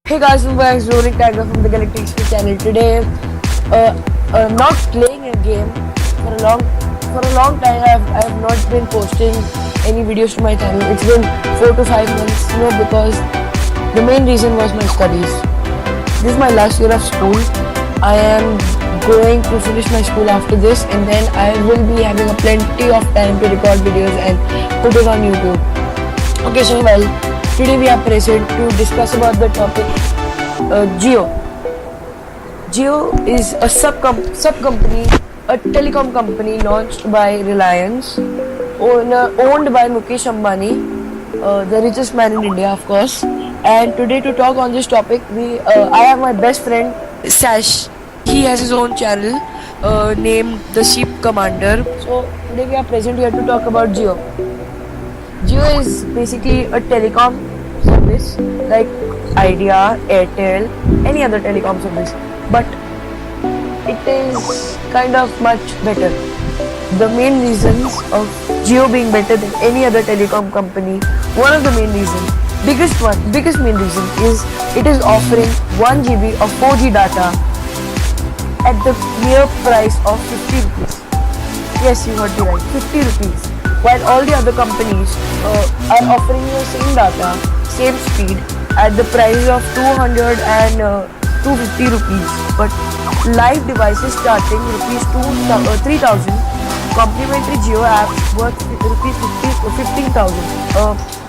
Hey guys, I'm exploring Tiger from the Galactic Express channel. Today, not playing a game for a long time. I have not been posting any videos to my channel. It's been 4 to 5 months, because the main reason was my studies. This is my last year of school. I am going to finish my school after this, and then I will be having a plenty of time to record videos and put it on YouTube. Okay, so today we are present to discuss about the topic Jio. Jio is a sub-company, a telecom company launched by Reliance, owned by Mukesh Ambani, the richest man in India, of course. And today to talk on this topic, I have my best friend Sash. He has his own channel named The Sheep Commander. So today we are present here to talk about Jio. Jio is basically a telecom service like Idea, Airtel, any other telecom service, but it is kind of much better. The main reasons of Jio being better than any other telecom company, one of the main reasons, biggest main reason is it is offering 1 GB of 4G data at the mere price of 50 rupees. Yes, you heard me right, 50 rupees. While all the other companies are offering you the same data, same speed at the price of 200 and 250 rupees. But live devices starting rupees 3,000, complimentary Jio apps worth rupees 15,000.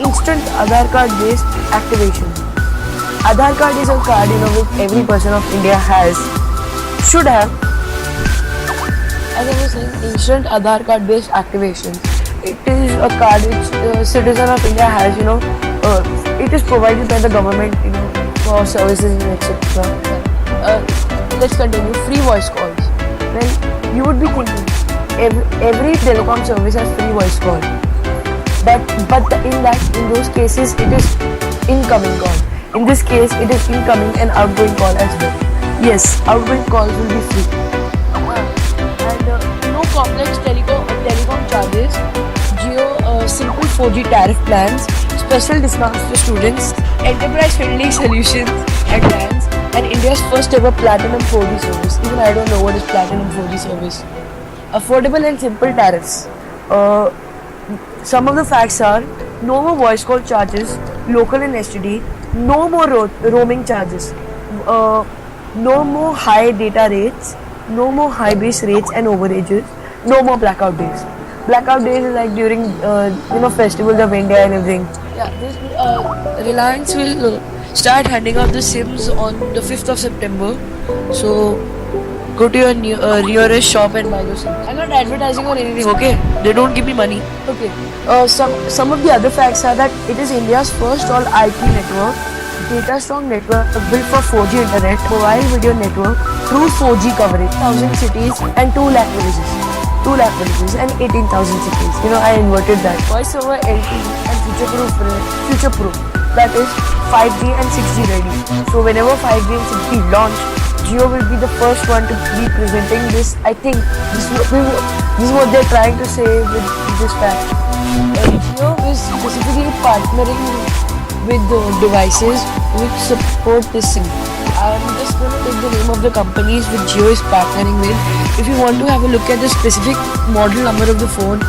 Instant Aadhaar card based activation. Aadhaar card is a card which every person of India should have. As I was saying, instant Aadhaar card based activation. It is a card which the citizen of India has, it is provided by the government, for services and etc. Let's continue. Free voice calls. Well, you would be thinking, every telecom service has free voice call. But in those cases, it is incoming call. In this case, it is incoming and outgoing call as well. Yes, outgoing calls will be free. And no complex telecom charges. Jio simple 4G tariff plans, special discounts to students, enterprise-friendly solutions and plans, and India's first ever Platinum 4G service. Even I don't know what is Platinum 4G service. Affordable and simple tariffs. Some of the facts are: no more voice call charges, local and STD, no more roaming charges, no more high data rates, no more high base rates and overages, no more blackout days. Blackout days is like during festivals of India and everything. Yeah, Reliance will start handing out the SIMs on the 5th of September. So go to your nearest shop and buy those SIMs. I'm not advertising or anything. Okay, they don't give me money. Okay. Some of the other facts are that it is India's first all IP network, data strong network built for 4G internet, mobile video network, true 4G coverage, 1,000 cities and 2 lakh villages. 2 lakh villages and 18,000 cities. I inverted that. Voice over LTE and future-proof. That is 5G and 6G ready. So whenever 5G and 6G launch, Jio will be the first one to be presenting this. I think this is what they're trying to say with this fact. Jio is specifically partnering with the devices which support this SIM. I'm just going to take the name of the companies which Jio is partnering with. If you want to have a look at the specific model number of the phone,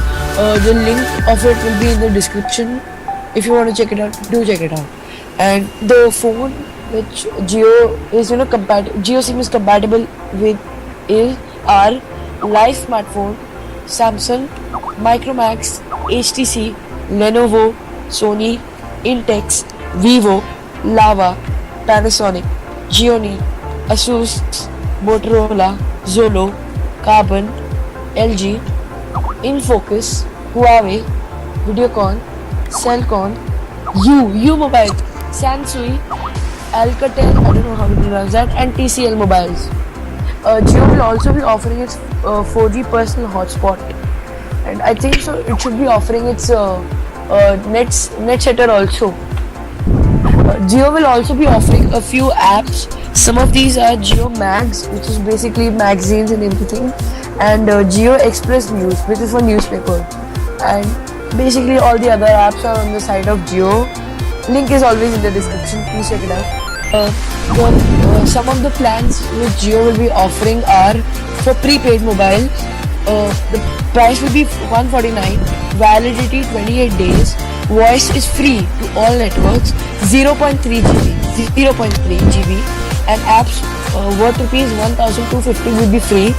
the link of it will be in the description. If you want to check it out, do check it out. And the phone which Jio is Jio SIM is compatible with are Life Smartphone, Samsung, Micromax, HTC, Lenovo, Sony, Intex, Vivo, Lava, Panasonic, Xiaomi, Asus, Motorola, Zolo, Carbon, LG, Infocus, Huawei, Videocon, Cellcon, U Mobile, Sansui, Alcatel, I don't know how to pronounce that, and TCL Mobiles. Jio will also be offering its 4G personal hotspot, and I think so it should be offering its net setter also. Jio will also be offering a few apps. Some of these are Jio Mags, which is basically magazines and everything, and Jio Express News, which is for newspaper. And basically all the other apps are on the side of Jio. Link is always in the description. Please check it out. Some of the plans which Jio will be offering are for prepaid mobile. The price will be 149, validity 28 days, voice is free to all networks, 0.3 GB, and apps worth rupees 1250 will be free.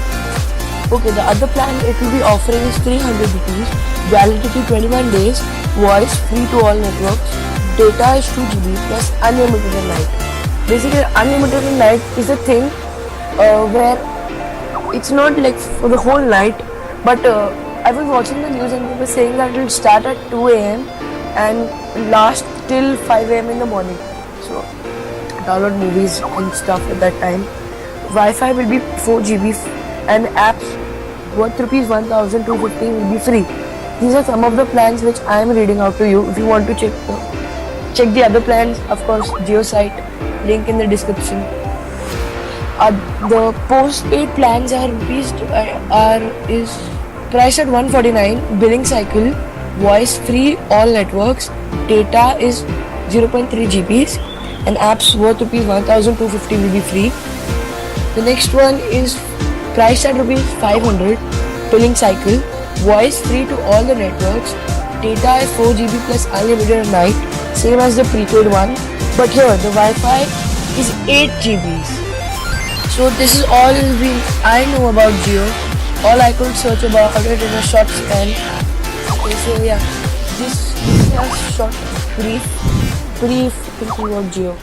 Okay, the other plan it will be offering is 300 rupees, validity 21 days, voice free to all networks, data is 2 GB plus unlimited at night. Basically, unlimited at night is a thing where it's not like for the whole night, but I was watching the news and they were saying that it will start at 2 a.m. and last till 5 a.m. in the morning. So, download movies and stuff at that time. Wi-Fi will be 4 GB and apps worth rupees 1250 will be free. These are some of the plans which I am reading out to you. If you want to check the other plans, of course, Jio site, link in the description. The postpaid plans are is priced at 149, billing cycle, voice free all networks, data is 0.3 GBs, and apps worth rupees 1250 will be free. The next one is priced at rupees 500, billing cycle, voice free to all the networks, data is 4 GB plus unlimited at night, same as the prepaid one, but here the Wi-Fi is 8 GBs. So this is all I know about Jio. All I could search about it in a short span. Okay, so yeah, this is a short brief about Jio.